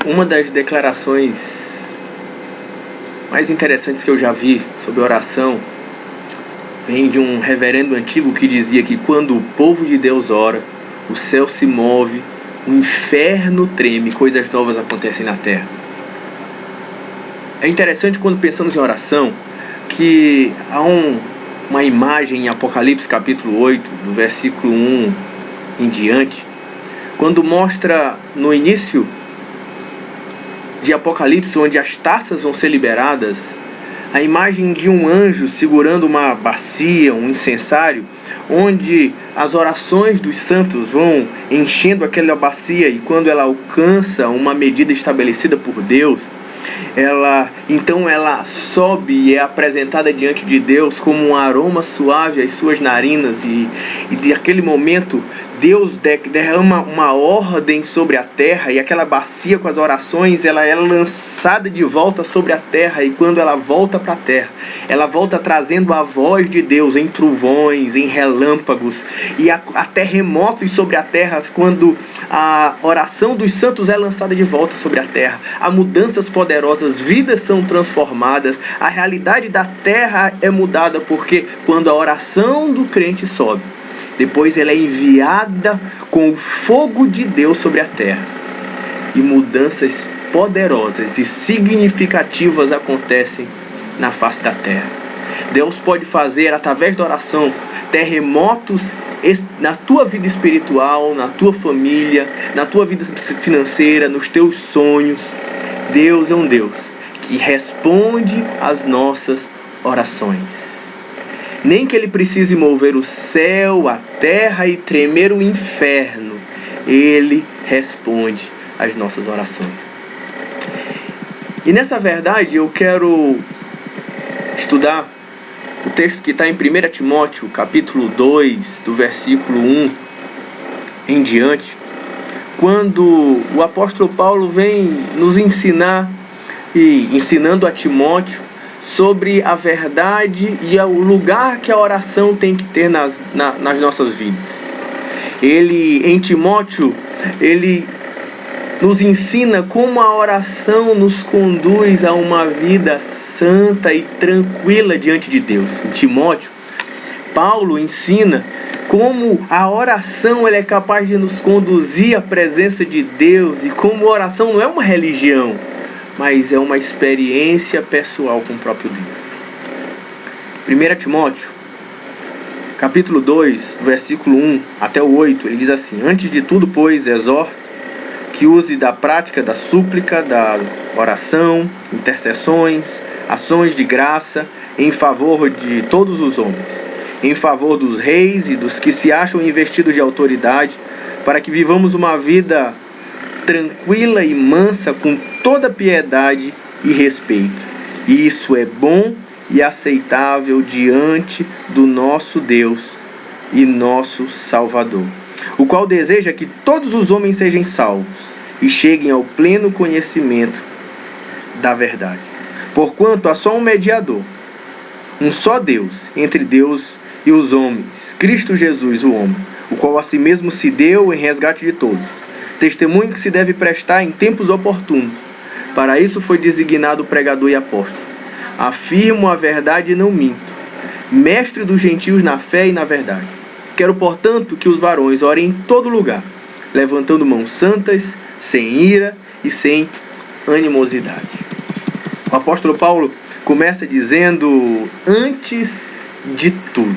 Uma das declarações mais interessantes que eu já vi sobre oração vem de um reverendo antigo que dizia que quando o povo de Deus ora, o céu se move, o inferno treme, coisas novas acontecem na terra. É interessante quando pensamos em oração que há uma imagem em Apocalipse capítulo 8, do versículo 1 em diante, quando mostra no início de Apocalipse, onde as taças vão ser liberadas, a imagem de um anjo segurando uma bacia, um incensário, onde as orações dos santos vão enchendo aquela bacia, e quando ela alcança uma medida estabelecida por Deus, ela sobe e é apresentada diante de Deus como um aroma suave às suas narinas, e naquele momento Deus derrama uma ordem sobre a terra, e aquela bacia com as orações, ela é lançada de volta sobre a terra, e quando ela volta para a terra, ela volta trazendo a voz de Deus em trovões, em relâmpagos, e há terremotos sobre a terra, quando a oração dos santos é lançada de volta sobre a terra. Há mudanças poderosas, vidas são transformadas, a realidade da terra é mudada, porque quando a oração do crente sobe, depois ela é enviada com o fogo de Deus sobre a terra, e mudanças poderosas e significativas acontecem na face da terra. Deus pode fazer, através da oração, terremotos na tua vida espiritual, na tua família, na tua vida financeira, nos teus sonhos. Deus é um Deus que responde às nossas orações. Nem que Ele precise mover o céu, a terra e tremer o inferno, Ele responde às nossas orações. E nessa verdade eu quero estudar o texto que está em 1 Timóteo, capítulo 2, do versículo 1 em diante, quando o apóstolo Paulo vem nos ensinar, e ensinando a Timóteo, sobre a verdade e o lugar que a oração tem que ter nas nossas vidas. Em Timóteo, ele nos ensina como a oração nos conduz a uma vida santa e tranquila diante de Deus. Em Timóteo, Paulo ensina como a oração ela é capaz de nos conduzir à presença de Deus, e como a oração não é uma religião, mas é uma experiência pessoal com o próprio Deus. 1 Timóteo, capítulo 2, versículo 1 até o 8, ele diz assim: antes de tudo, pois, exorto que use da prática da súplica, da oração, intercessões, ações de graça em favor de todos os homens, em favor dos reis e dos que se acham investidos de autoridade, para que vivamos uma vida tranquila e mansa, com toda piedade e respeito. E isso é bom e aceitável diante do nosso Deus e nosso Salvador, o qual deseja que todos os homens sejam salvos e cheguem ao pleno conhecimento da verdade. Porquanto há só um mediador, um só Deus, entre Deus e os homens, Cristo Jesus, o homem, o qual a si mesmo se deu em resgate de todos. Testemunho que se deve prestar em tempos oportunos. Para isso foi designado pregador e apóstolo. Afirmo a verdade e não minto, mestre dos gentios na fé e na verdade. Quero, portanto, que os varões orem em todo lugar, levantando mãos santas, sem ira e sem animosidade. O apóstolo Paulo começa dizendo, antes de tudo,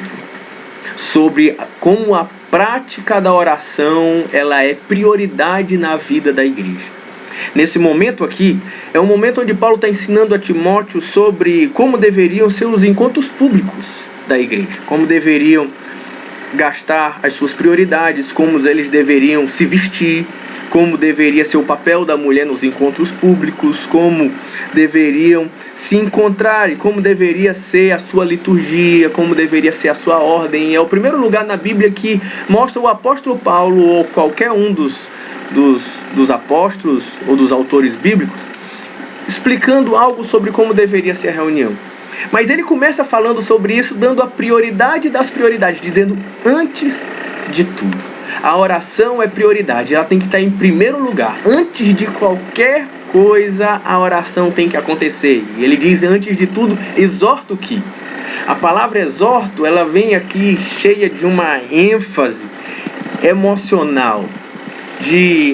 sobre como a prática da oração ela é prioridade na vida da igreja. Nesse momento aqui, é um momento onde Paulo está ensinando a Timóteo sobre como deveriam ser os encontros públicos da igreja, como deveriam gastar as suas prioridades, como eles deveriam se vestir, como deveria ser o papel da mulher nos encontros públicos, como deveriam se encontrar e como deveria ser a sua liturgia, como deveria ser a sua ordem. É o primeiro lugar na Bíblia que mostra o apóstolo Paulo ou qualquer um dos apóstolos ou dos autores bíblicos explicando algo sobre como deveria ser a reunião. Mas ele começa falando sobre isso, dando a prioridade das prioridades, dizendo antes de tudo. A oração é prioridade, ela tem que estar em primeiro lugar, antes de qualquer coisa a oração tem que acontecer. E ele diz, antes de tudo, exorto que. A palavra exorto, ela vem aqui cheia de uma ênfase emocional.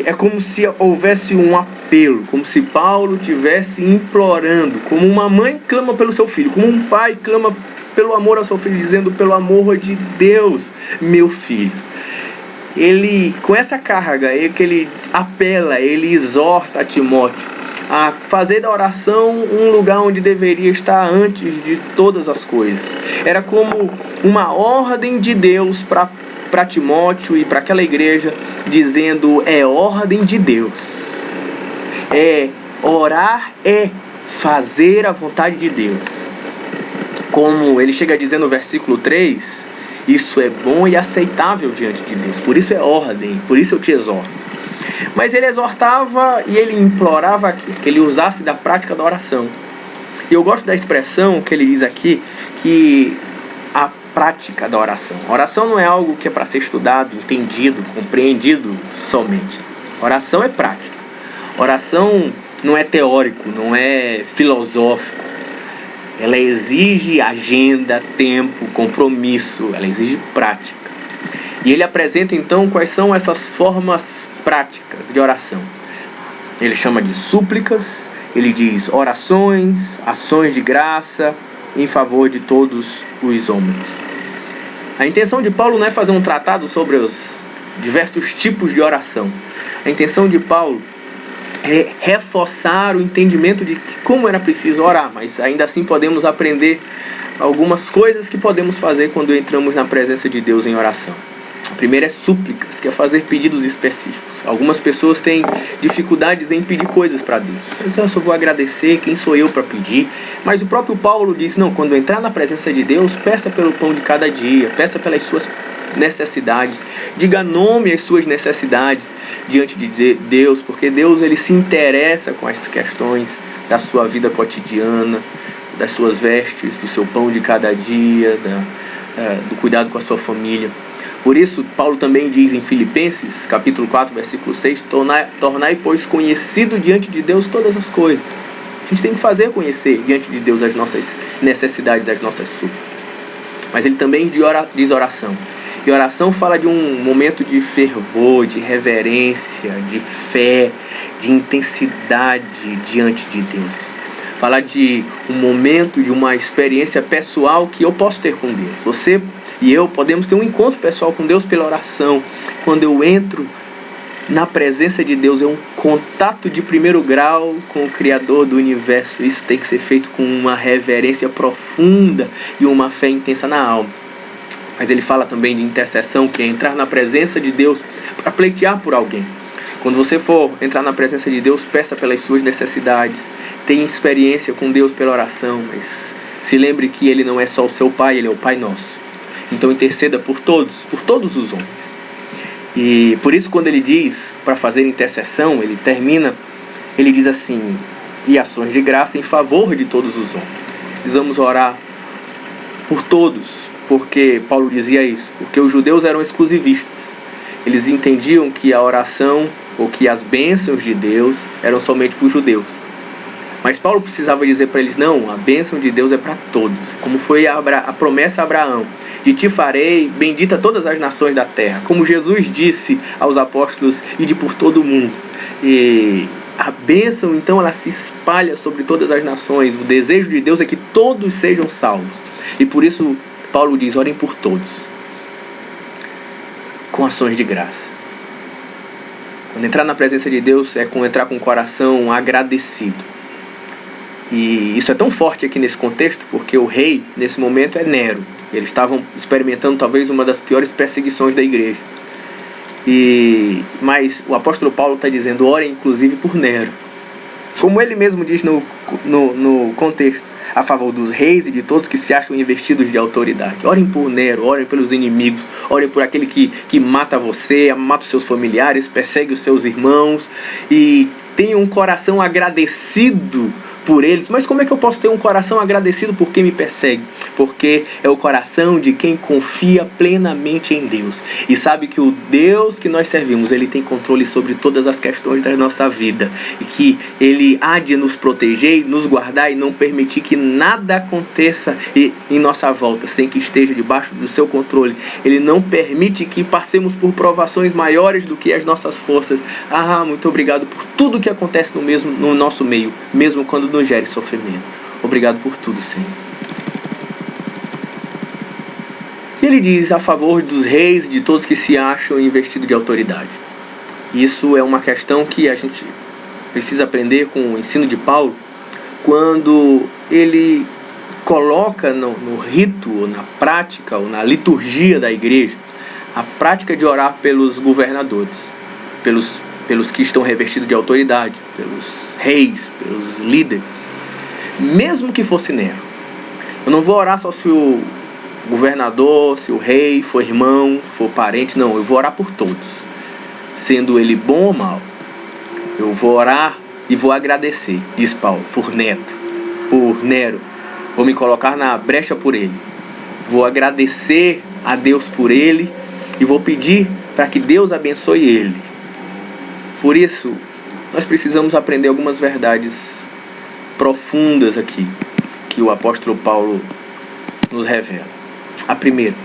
É como se houvesse um apelo, como se Paulo estivesse implorando, como uma mãe clama pelo seu filho, como um pai clama pelo amor ao seu filho, dizendo, pelo amor de Deus, meu filho. Ele, com essa carga, que ele apela, ele exorta a Timóteo a fazer da oração um lugar onde deveria estar antes de todas as coisas. Era como uma ordem de Deus para Timóteo e para aquela igreja, dizendo, é ordem de Deus. Orar é fazer a vontade de Deus. Como ele chega a dizer no versículo 3, isso é bom e aceitável diante de Deus. Por isso é ordem, por isso eu te exorto. Mas ele exortava e ele implorava aqui, que ele usasse da prática da oração. E eu gosto da expressão que ele diz aqui, que a prática da oração. A oração não é algo que é para ser estudado, entendido, compreendido somente. Oração é prática. Oração não é teórico, não é filosófico. Ela exige agenda, tempo, compromisso, ela exige prática. E ele apresenta então quais são essas formas práticas de oração. Ele chama de súplicas, ele diz orações, ações de graça em favor de todos os homens. A intenção de Paulo não é fazer um tratado sobre os diversos tipos de oração. A intenção de Paulo é reforçar o entendimento de como era preciso orar, mas ainda assim podemos aprender algumas coisas que podemos fazer quando entramos na presença de Deus em oração. A primeira é súplicas, que é fazer pedidos específicos. Algumas pessoas têm dificuldades em pedir coisas para Deus. Eu só vou agradecer, quem sou eu para pedir? Mas o próprio Paulo diz, não, quando entrar na presença de Deus, peça pelo pão de cada dia, peça pelas suas necessidades, diga nome às suas necessidades diante de Deus, porque Deus ele se interessa com as questões da sua vida cotidiana, das suas vestes, do seu pão de cada dia, do cuidado com a sua família. Por isso, Paulo também diz em Filipenses, capítulo 4, versículo 6, tornai, pois, conhecido diante de Deus todas as coisas. A gente tem que fazer conhecer diante de Deus as nossas necessidades, as nossas súplicas. Mas ele também diz oração. E oração fala de um momento de fervor, de reverência, de fé, de intensidade diante de Deus. Fala de um momento, de uma experiência pessoal que eu posso ter com Deus. Você e eu podemos ter um encontro pessoal com Deus pela oração. Quando eu entro na presença de Deus, é um contato de primeiro grau com o Criador do Universo. Isso tem que ser feito com uma reverência profunda e uma fé intensa na alma. Mas ele fala também de intercessão, que é entrar na presença de Deus para pleitear por alguém. Quando você for entrar na presença de Deus, peça pelas suas necessidades. Tenha experiência com Deus pela oração, mas se lembre que Ele não é só o seu Pai, Ele é o Pai nosso. Então interceda por todos os homens. E por isso quando ele diz para fazer intercessão, ele diz assim, e ações de graça em favor de todos os homens. Precisamos orar por todos, porque Paulo dizia isso, porque os judeus eram exclusivistas. Eles entendiam que a oração, ou que as bênçãos de Deus eram somente para os judeus. Mas Paulo precisava dizer para eles, não, a bênção de Deus é para todos. Como foi a promessa a Abraão, de ti farei bendita todas as nações da terra. Como Jesus disse aos apóstolos, ide por todo o mundo. E a bênção, então, ela se espalha sobre todas as nações. O desejo de Deus é que todos sejam salvos. E por isso, Paulo diz, orem por todos, com ações de graça. Quando entrar na presença de Deus, é com entrar com o coração agradecido. E isso é tão forte aqui nesse contexto, porque o rei, nesse momento, é Nero. Eles estavam experimentando talvez uma das piores perseguições da igreja. Mas o apóstolo Paulo está dizendo, orem inclusive por Nero. Como ele mesmo diz no contexto, a favor dos reis e de todos que se acham investidos de autoridade. Orem por Nero, orem pelos inimigos, orem por aquele que mata você, mata os seus familiares, persegue os seus irmãos. E tenham um coração agradecido por eles, mas como é que eu posso ter um coração agradecido por quem me persegue? Porque é o coração de quem confia plenamente em Deus e sabe que o Deus que nós servimos, Ele tem controle sobre todas as questões da nossa vida e que Ele há de nos proteger, nos guardar e não permitir que nada aconteça em nossa volta sem que esteja debaixo do seu controle. Ele não permite que passemos por provações maiores do que as nossas forças. Muito obrigado por tudo que acontece no nosso meio, mesmo quando nos gere sofrimento. Obrigado por tudo, Senhor. Ele diz a favor dos reis, de todos que se acham investidos de autoridade. Isso é uma questão que a gente precisa aprender com o ensino de Paulo, quando ele coloca no rito, ou na prática, ou na liturgia da igreja, a prática de orar pelos governadores, pelos que estão revestidos de autoridade, pelos reis, pelos líderes, mesmo que fosse Nero. Eu não vou orar só se o governador, se o rei for irmão, for parente, não, eu vou orar por todos, sendo ele bom ou mal. Eu vou orar e vou agradecer, diz Paulo, por Nero, vou me colocar na brecha por ele, vou agradecer a Deus por ele e vou pedir para que Deus abençoe ele. Por isso, nós precisamos aprender algumas verdades profundas aqui, que o apóstolo Paulo nos revela. A primeira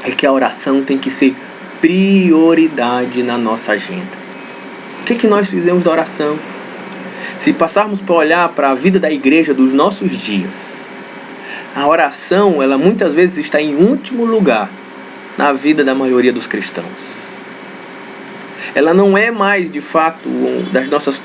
é que a oração tem que ser prioridade na nossa agenda. O que nós fizemos da oração? Se passarmos para olhar para a vida da igreja dos nossos dias, a oração, ela muitas vezes está em último lugar na vida da maioria dos cristãos. Ela não é mais, de fato, das nossas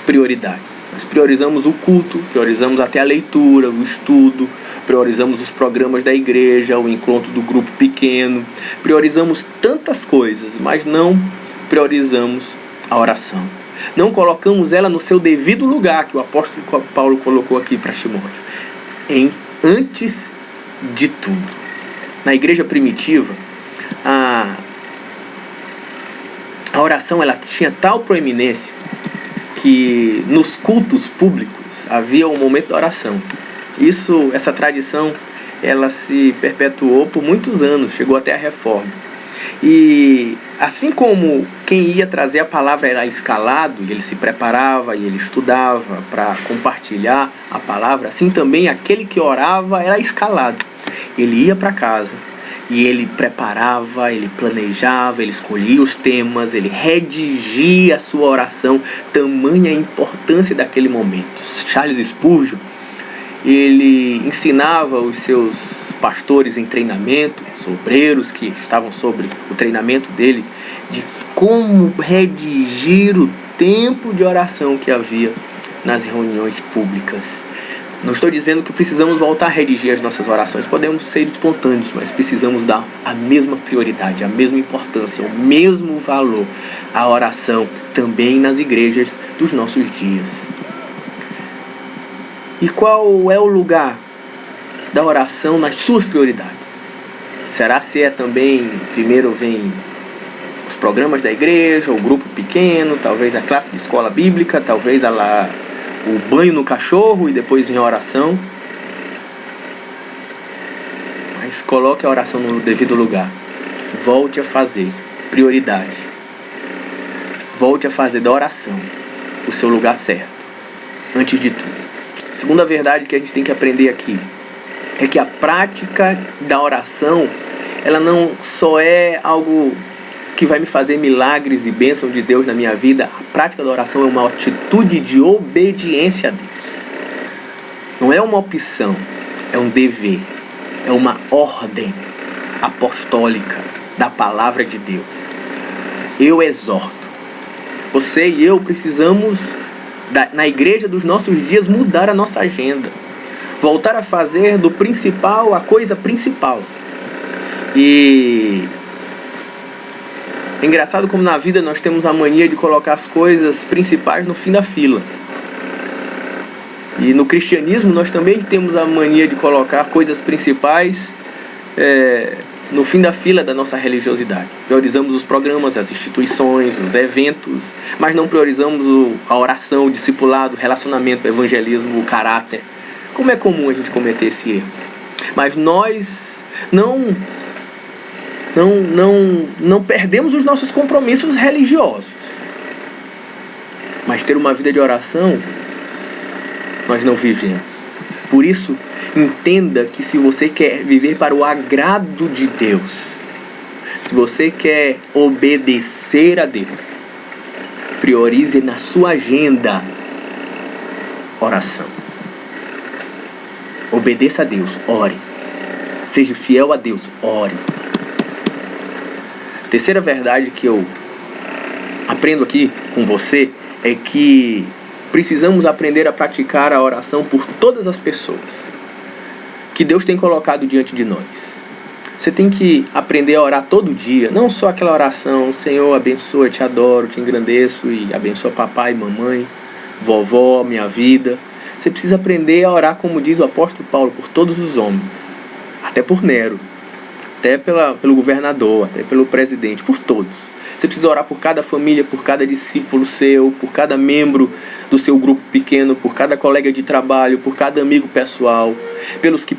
prioridades. Nós priorizamos o culto, priorizamos até a leitura, o estudo, priorizamos os programas da igreja, o encontro do grupo pequeno, priorizamos tantas coisas, mas não priorizamos a oração. Não colocamos ela no seu devido lugar, que o apóstolo Paulo colocou aqui para Timóteo, antes de tudo. Na igreja primitiva, a oração ela tinha tal proeminência que nos cultos públicos havia um momento da oração. Essa tradição, ela se perpetuou por muitos anos, chegou até a Reforma. E assim como quem ia trazer a palavra era escalado, e ele se preparava e ele estudava para compartilhar a palavra, assim também aquele que orava era escalado. Ele ia para casa e ele preparava, ele planejava, ele escolhia os temas, ele redigia a sua oração, tamanha a importância daquele momento. Charles Spurgeon, ele ensinava os seus pastores em treinamento, os obreiros que estavam sobre o treinamento dele, de como redigir o tempo de oração que havia nas reuniões públicas. Não estou dizendo que precisamos voltar a redigir as nossas orações, podemos ser espontâneos, mas precisamos dar a mesma prioridade, a mesma importância, o mesmo valor à oração também nas igrejas dos nossos dias. E qual é o lugar da oração nas suas prioridades? Será se é também, primeiro vem os programas da igreja, o grupo pequeno, talvez a classe de escola bíblica, talvez o banho no cachorro e depois em oração? Mas coloque a oração no devido lugar. Volte a fazer prioridade. Volte a fazer da oração o seu lugar certo, antes de tudo. Segunda verdade que a gente tem que aprender aqui é que a prática da oração, ela não só é algo que vai me fazer milagres e bênçãos de Deus na minha vida. A prática da oração é uma atitude de obediência a Deus. Não é uma opção, é um dever, é uma ordem apostólica da palavra de Deus. Eu exorto, você e eu precisamos, na igreja dos nossos dias, mudar a nossa agenda. Voltar a fazer do principal a coisa principal. E é engraçado como na vida nós temos a mania de colocar as coisas principais no fim da fila. E no cristianismo nós também temos a mania de colocar coisas principais no fim da fila da nossa religiosidade. Priorizamos os programas, as instituições, os eventos, mas não priorizamos a oração, o discipulado, o relacionamento, o evangelismo, o caráter. Como é comum a gente cometer esse erro. Mas nós não perdemos os nossos compromissos religiosos. Mas ter uma vida de oração, nós não vivemos. Por isso, entenda que se você quer viver para o agrado de Deus, se você quer obedecer a Deus, priorize na sua agenda oração. Obedeça a Deus, ore. Seja fiel a Deus, ore. Terceira verdade que eu aprendo aqui com você é que precisamos aprender a praticar a oração por todas as pessoas que Deus tem colocado diante de nós. Você tem que aprender a orar todo dia, não só aquela oração, Senhor, abençoa, te adoro, te engrandeço e abençoa papai, mamãe, vovó, minha vida. Você precisa aprender a orar, como diz o apóstolo Paulo, por todos os homens, até por Nero, até pelo governador, até pelo presidente, por todos. Você precisa orar por cada família, por cada discípulo seu, por cada membro do seu grupo pequeno, por cada colega de trabalho, por cada amigo pessoal, pelos que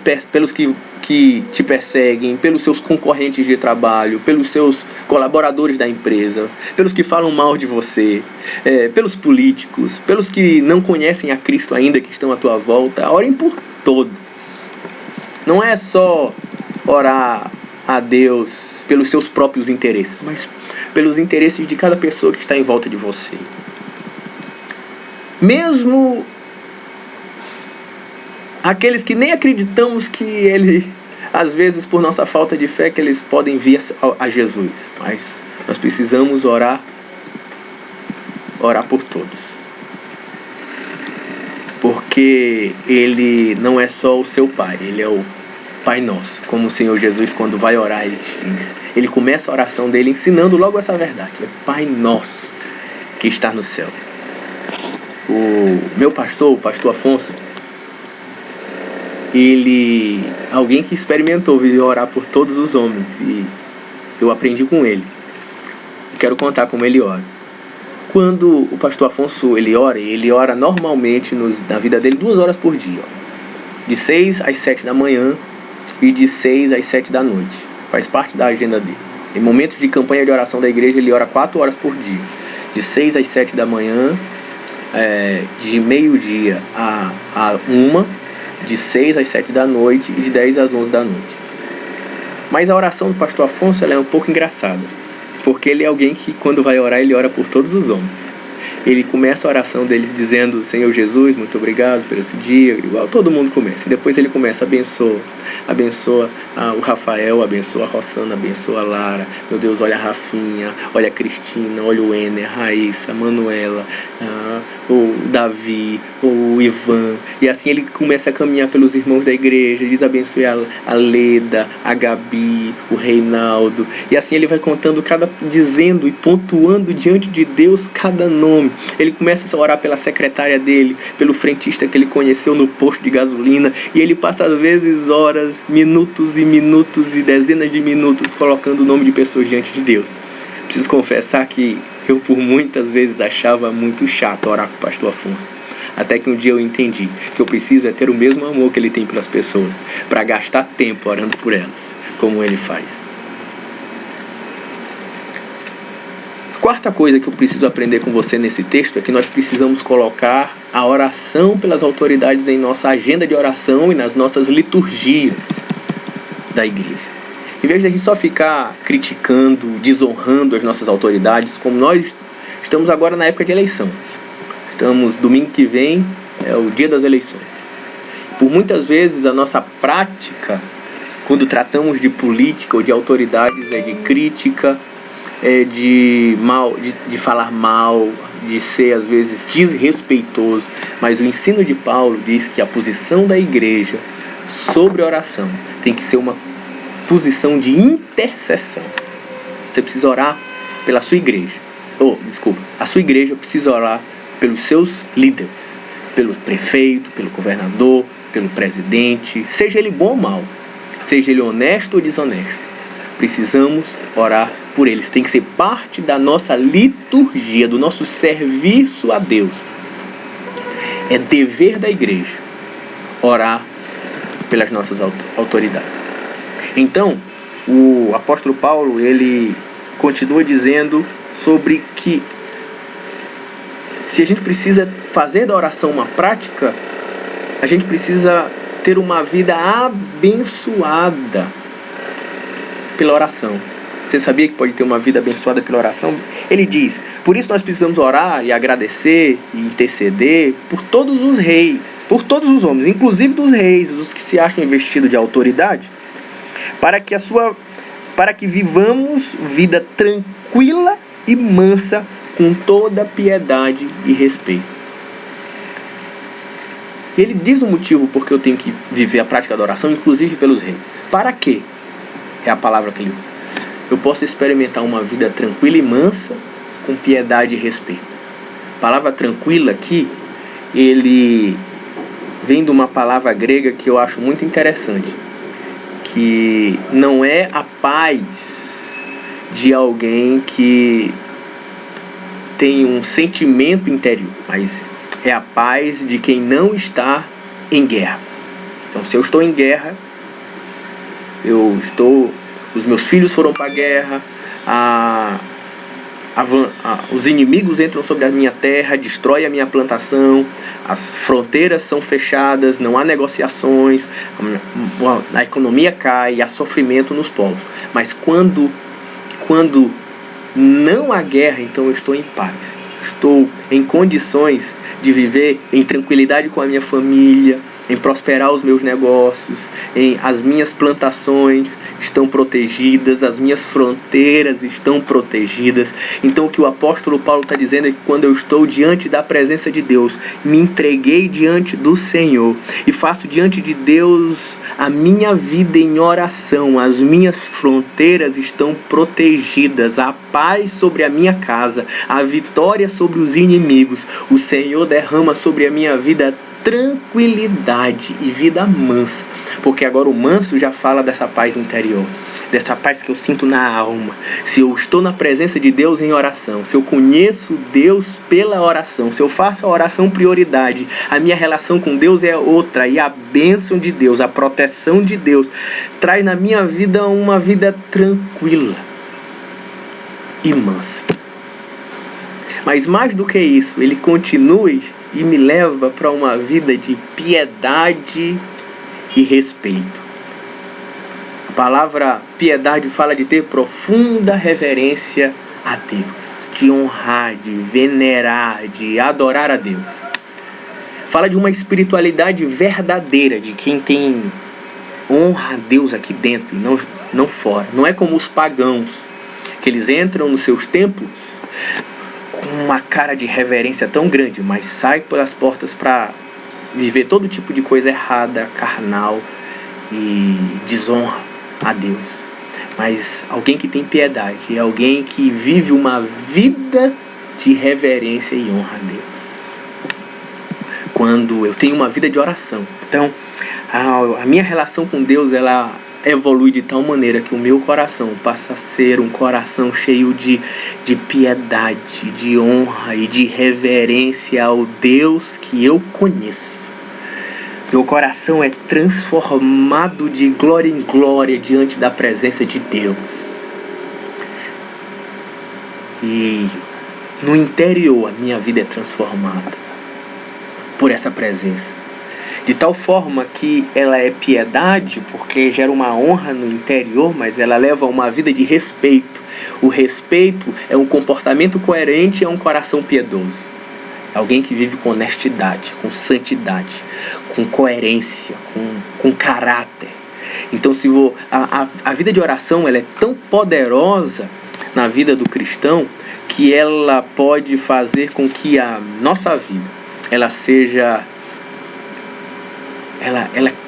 te perseguem, pelos seus concorrentes de trabalho, pelos seus colaboradores da empresa, pelos que falam mal de você, pelos políticos, pelos que não conhecem a Cristo ainda, que estão à tua volta. Orem por todos. Não é só orar a Deus pelos seus próprios interesses, mas pelos interesses de cada pessoa que está em volta de você. Mesmo aqueles que nem acreditamos que ele, às vezes por nossa falta de fé, que eles podem vir a Jesus. Mas nós precisamos orar por todos. Porque ele não é só o seu Pai, ele é o Pai Nosso. Como o Senhor Jesus, quando vai orar, ele começa a oração dele ensinando logo essa verdade. É Pai Nosso que está no céu. O meu pastor, o pastor Afonso, alguém que experimentou vir orar por todos os homens, e eu aprendi com ele. Quero contar como ele ora. Quando o pastor Afonso ele ora normalmente na vida dele 2 horas por dia, de 6 às 7 da manhã e de 6 às 7 da noite. Faz parte da agenda dele. Em momentos de campanha de oração da igreja, ele ora 4 horas por dia, de 6 às 7 da manhã, de meio-dia a 1, de 6 às 7 da noite e de 10 às 11 da noite. Mas a oração do pastor Afonso ela é um pouco engraçada, porque ele é alguém que, quando vai orar, ele ora por todos os homens. Ele começa a oração dele dizendo: Senhor Jesus, muito obrigado por esse dia, igual todo mundo começa. E depois ele começa: abençoa o Rafael, abençoa a Rossana, abençoa a Lara. Meu Deus, olha a Rafinha, olha a Cristina, olha o Ener, a Raíssa, a Manuela, o Davi, o Ivan. E assim ele começa a caminhar pelos irmãos da igreja. Diz: abençoe a Leda, a Gabi, o Reinaldo. E assim ele vai contando dizendo e pontuando diante de Deus cada nome. Ele começa a orar pela secretária dele, pelo frentista que ele conheceu no posto de gasolina, e ele passa às vezes horas, minutos e minutos e dezenas de minutos colocando o nome de pessoas diante de Deus. Preciso confessar que eu por muitas vezes achava muito chato orar com o pastor Afonso, até que um dia eu entendi que eu preciso ter o mesmo amor que ele tem pelas pessoas, para gastar tempo orando por elas, como ele faz. Quarta coisa que eu preciso aprender com você nesse texto é que nós precisamos colocar a oração pelas autoridades em nossa agenda de oração e nas nossas liturgias da igreja. Em vez de a gente só ficar criticando, desonrando as nossas autoridades, como nós estamos agora na época de eleição. Domingo que vem é o dia das eleições. Por muitas vezes a nossa prática, quando tratamos de política ou de autoridades, é de crítica, de falar mal, de ser às vezes desrespeitoso. Mas o ensino de Paulo diz que a posição da igreja sobre a oração tem que ser uma posição de intercessão. Você precisa orar pela sua igreja. A sua igreja precisa orar pelos seus líderes, pelo prefeito, pelo governador, pelo presidente, seja ele bom ou mau, seja ele honesto ou desonesto. precisamos orar por eles. Tem que ser parte da nossa liturgia, do nosso serviço a Deus. É dever da igreja orar pelas nossas autoridades. Então, o apóstolo Paulo, ele continua dizendo sobre que se a gente precisa fazer da oração uma prática, a gente precisa ter uma vida abençoada pela oração. Você sabia que pode ter uma vida abençoada pela oração? Ele diz, por isso nós precisamos orar e agradecer e interceder por todos os reis, por todos os homens, inclusive dos reis, dos que se acham investidos de autoridade, para que vivamos vida tranquila e mansa, com toda piedade e respeito. Ele diz o motivo porque eu tenho que viver a prática da oração, inclusive pelos reis. Para quê? É a palavra que ele usa. Eu posso experimentar uma vida tranquila e mansa, com piedade e respeito. A palavra tranquila aqui, ele vem de uma palavra grega que eu acho muito interessante, que não é a paz de alguém que tem um sentimento interior, mas é a paz de quem não está em guerra. Então, se eu estou em guerra, os meus filhos foram para a guerra, os inimigos entram sobre a minha terra, destrói a minha plantação, as fronteiras são fechadas, não há negociações, a economia cai, há sofrimento nos povos. Mas quando não há guerra, então eu estou em paz. Estou em condições de viver em tranquilidade com a minha família, em prosperar os meus negócios, as minhas plantações estão protegidas, as minhas fronteiras estão protegidas. Então o que o apóstolo Paulo está dizendo é que quando eu estou diante da presença de Deus, me entreguei diante do Senhor e faço diante de Deus a minha vida em oração, as minhas fronteiras estão protegidas, a paz sobre a minha casa, a vitória sobre os inimigos, o Senhor derrama sobre a minha vida tranquilidade e vida mansa, porque agora o manso já fala dessa paz interior, dessa paz que eu sinto na alma. Se eu estou na presença de Deus em oração, se eu conheço Deus pela oração, se eu faço a oração prioridade, a minha relação com Deus é outra, e a bênção de Deus, a proteção de Deus traz na minha vida uma vida tranquila e mansa. Mas mais do que isso, ele continua e me leva para uma vida de piedade e respeito. A palavra piedade fala de ter profunda reverência a Deus, de honrar, de venerar, de adorar a Deus. Fala de uma espiritualidade verdadeira, de quem tem honra a Deus aqui dentro e não fora. Não é como os pagãos, que eles entram nos seus templos com uma cara de reverência tão grande, mas sai pelas portas para viver todo tipo de coisa errada, carnal e desonra a Deus. Mas alguém que tem piedade é alguém que vive uma vida de reverência e honra a Deus. Quando eu tenho uma vida de oração, então a minha relação com Deus, ela evolui de tal maneira que o meu coração passa a ser um coração cheio de piedade, de honra e de reverência ao Deus que eu conheço. Meu coração é transformado de glória em glória diante da presença de Deus. E no interior a minha vida é transformada por essa presença. De tal forma que ela é piedade, porque gera uma honra no interior, mas ela leva a uma vida de respeito. O respeito é um comportamento coerente e é um coração piedoso. Alguém que vive com honestidade, com santidade, com coerência, com caráter. Então, a vida de oração, ela é tão poderosa na vida do cristão que ela pode fazer com que a nossa vida ela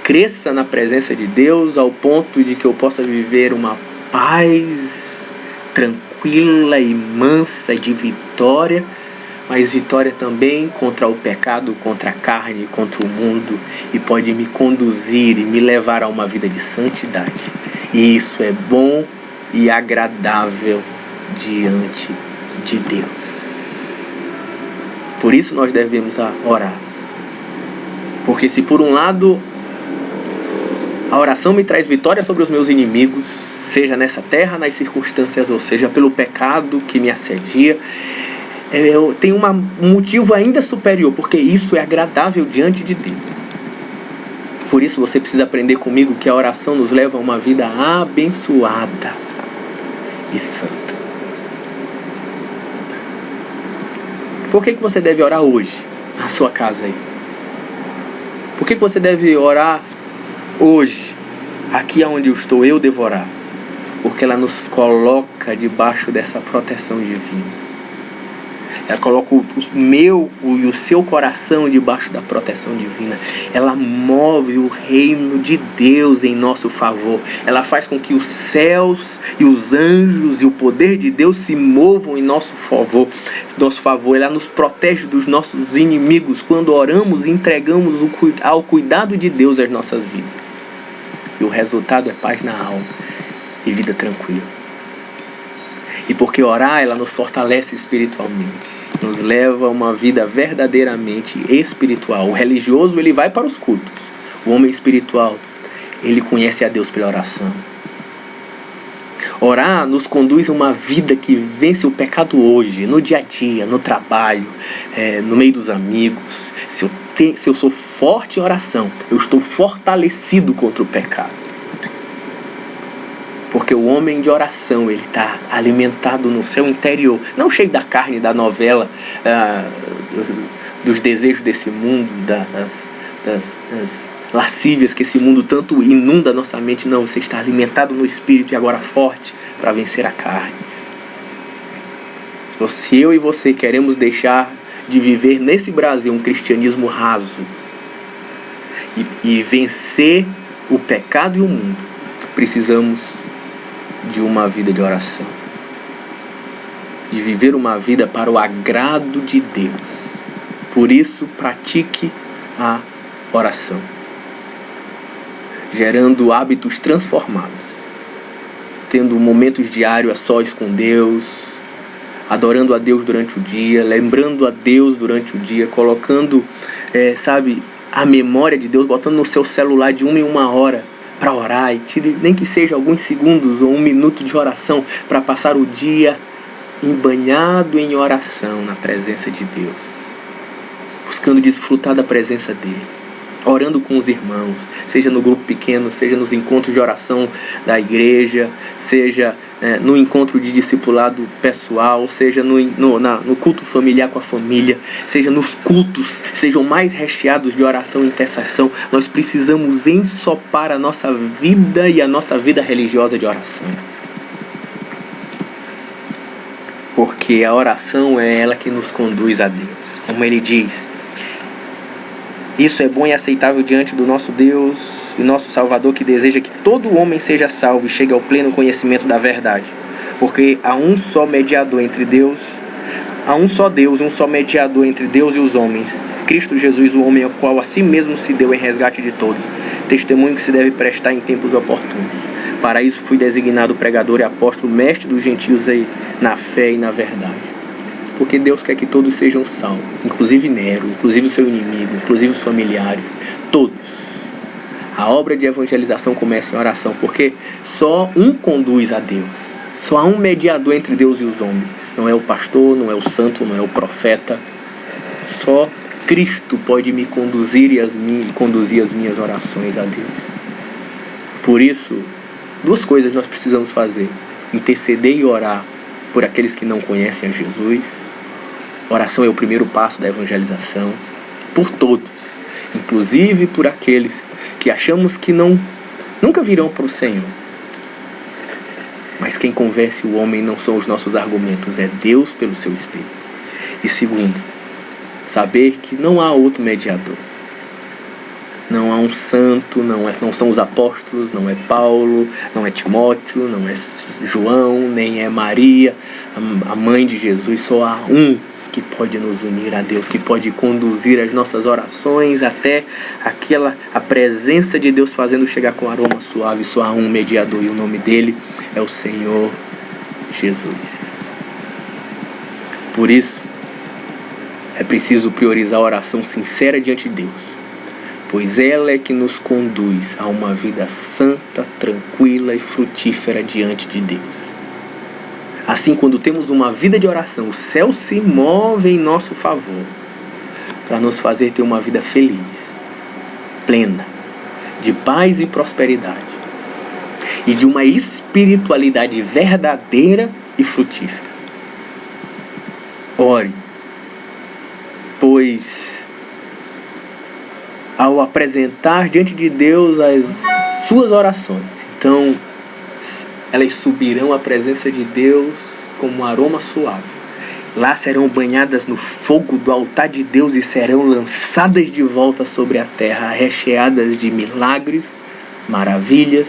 cresça na presença de Deus ao ponto de que eu possa viver uma paz tranquila e mansa de vitória, mas vitória também contra o pecado, contra a carne, contra o mundo, e pode me conduzir e me levar a uma vida de santidade. E isso é bom e agradável diante de Deus. Por isso nós devemos orar. Porque se por um lado a oração me traz vitória sobre os meus inimigos, seja nessa terra, nas circunstâncias, ou seja, pelo pecado que me assedia, eu tenho um motivo ainda superior, porque isso é agradável diante de Deus. Por isso você precisa aprender comigo que a oração nos leva a uma vida abençoada e santa. Por que você deve orar hoje, na sua casa aí? Por que você deve orar hoje, aqui onde eu estou, eu devo orar? Porque ela nos coloca debaixo dessa proteção divina. Ela coloca o meu e o seu coração debaixo da proteção divina. Ela move o reino de Deus em nosso favor. Ela faz com que os céus e os anjos e o poder de Deus se movam em nosso favor. Ela nos protege dos nossos inimigos quando oramos e entregamos ao cuidado de Deus as nossas vidas. E o resultado é paz na alma e vida tranquila. E porque orar, ela nos fortalece espiritualmente. Nos leva a uma vida verdadeiramente espiritual. O religioso, ele vai para os cultos. O homem espiritual, ele conhece a Deus pela oração. Orar nos conduz a uma vida que vence o pecado hoje, no dia a dia, no trabalho, no meio dos amigos. Se eu sou forte em oração, eu estou fortalecido contra o pecado. Porque o homem de oração, ele está alimentado no seu interior, não cheio da carne, da novela, dos desejos desse mundo, das lascívias que esse mundo tanto inunda a nossa mente. Não, você está alimentado no espírito e agora forte para vencer a carne. Se eu e você queremos deixar de viver nesse Brasil um cristianismo raso e vencer o pecado e o mundo, precisamos de uma vida de oração, de viver uma vida para o agrado de Deus. Por isso, pratique a oração, gerando hábitos transformados, tendo momentos diários a sós com Deus, adorando a Deus durante o dia, lembrando a Deus durante o dia, colocando, a memória de Deus, botando no seu celular de 1 em 1 hora para orar, e tire nem que seja alguns segundos ou 1 minuto de oração para passar o dia embanhado em oração na presença de Deus, buscando desfrutar da presença dele, orando com os irmãos, seja no grupo pequeno, seja nos encontros de oração da igreja, seja no encontro de discipulado pessoal, seja no culto familiar com a família, seja nos cultos, sejam mais recheados de oração e intercessão. Nós precisamos ensopar a nossa vida e a nossa vida religiosa de oração. Porque a oração é ela que nos conduz a Deus. Como ele diz, isso é bom e aceitável diante do nosso Deus e nosso Salvador, que deseja que todo homem seja salvo e chegue ao pleno conhecimento da verdade. Porque há um só mediador entre Deus, há um só Deus, um só mediador entre Deus e os homens, Cristo Jesus, o homem ao qual a si mesmo se deu em resgate de todos. Testemunho que se deve prestar em tempos oportunos. Para isso fui designado pregador e apóstolo, mestre dos gentios na fé e na verdade. Porque Deus quer que todos sejam salvos, inclusive Nero, inclusive o seu inimigo, inclusive os familiares, todos. A obra de evangelização começa em oração, porque só um conduz a Deus. Só há um mediador entre Deus e os homens. Não é o pastor, não é o santo, não é o profeta. Só Cristo pode me conduzir e conduzir as minhas orações a Deus. Por isso, 2 coisas nós precisamos fazer: interceder e orar por aqueles que não conhecem a Jesus. Oração é o primeiro passo da evangelização, por todos, inclusive por aqueles que achamos que nunca virão para o Senhor. Mas quem convence o homem não são os nossos argumentos, é Deus pelo seu Espírito. E segundo, saber que não há outro mediador. Não há um santo, não são os apóstolos, não é Paulo, não é Timóteo, não é João, nem é Maria, a mãe de Jesus. Só há um que pode nos unir a Deus, que pode conduzir as nossas orações até a presença de Deus, fazendo chegar com aroma suave. Só há um mediador, e o nome dele é o Senhor Jesus. Por isso, é preciso priorizar a oração sincera diante de Deus, pois ela é que nos conduz a uma vida santa, tranquila e frutífera diante de Deus. Assim, quando temos uma vida de oração, o céu se move em nosso favor para nos fazer ter uma vida feliz, plena, de paz e prosperidade, e de uma espiritualidade verdadeira e frutífera. Ore, pois ao apresentar diante de Deus as suas orações, então elas subirão à presença de Deus como um aroma suave. Lá serão banhadas no fogo do altar de Deus e serão lançadas de volta sobre a terra, recheadas de milagres, maravilhas,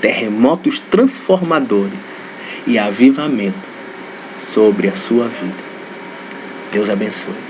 terremotos transformadores e avivamento sobre a sua vida. Deus abençoe.